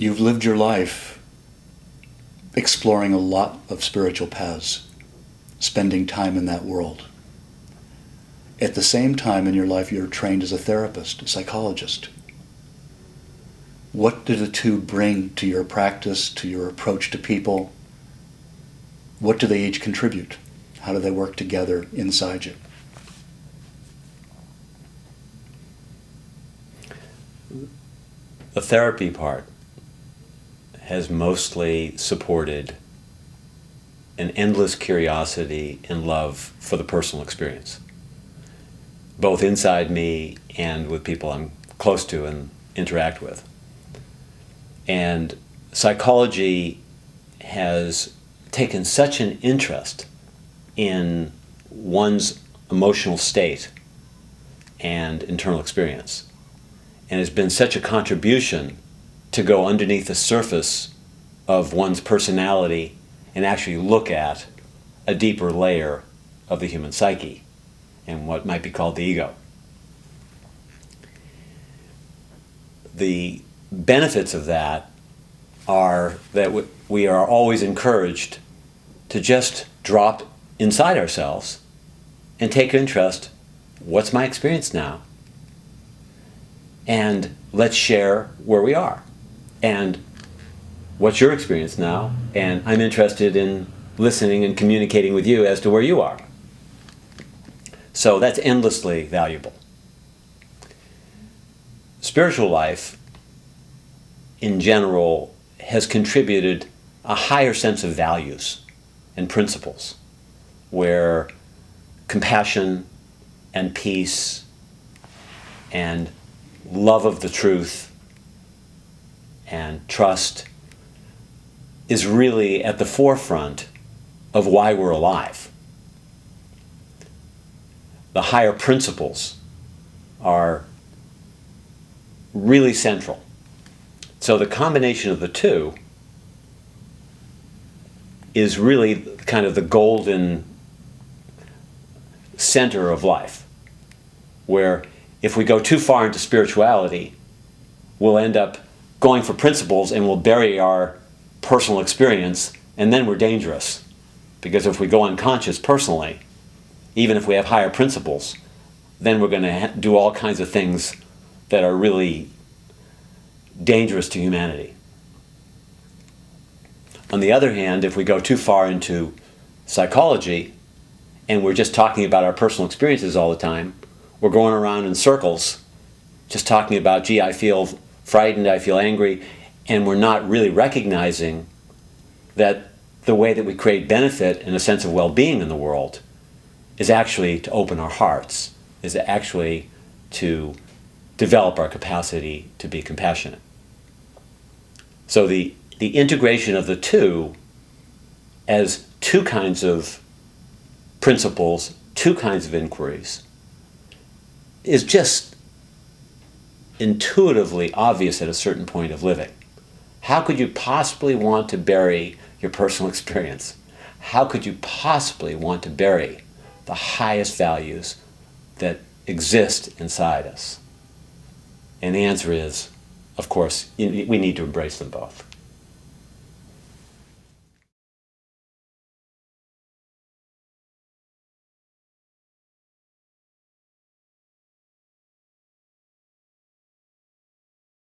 You've lived your life exploring a lot of spiritual paths, spending time in that world. At the same time in your life, you're trained as a therapist, a psychologist. What do the two bring to your practice, to your approach to people? What do they each contribute? How do they work together inside you? The therapy part has mostly supported an endless curiosity and love for the personal experience, both inside me and with people I'm close to and interact with. And psychology has taken such an interest in one's emotional state and internal experience, and has been such a contribution to go underneath the surface of one's personality and actually look at a deeper layer of the human psyche and what might be called the ego. The benefits of that are that we are always encouraged to just drop inside ourselves and take interest. What's my experience now? And let's share where we are. And what's your experience now? And I'm interested in listening and communicating with you as to where you are. So that's endlessly valuable. Spiritual life, in general, has contributed a higher sense of values and principles, where compassion and peace and love of the truth and trust is really at the forefront of why we're alive. The higher principles are really central. So the combination of the two is really kind of the golden center of life, where if we go too far into spirituality, we'll end up going for principles and we'll bury our personal experience, and then we're dangerous. Because if we go unconscious personally, even if we have higher principles, then we're going to do all kinds of things that are really dangerous to humanity. On the other hand, if we go too far into psychology and we're just talking about our personal experiences all the time, we're going around in circles just talking about, gee, I feel frightened, I feel angry, and we're not really recognizing that the way that we create benefit and a sense of well-being in the world is actually to open our hearts, is actually to develop our capacity to be compassionate. So the integration of the two as two kinds of principles, two kinds of inquiries, is just intuitively obvious at a certain point of living. How could you possibly want to bury your personal experience? How could you possibly want to bury the highest values that exist inside us? And the answer is, of course, we need to embrace them both.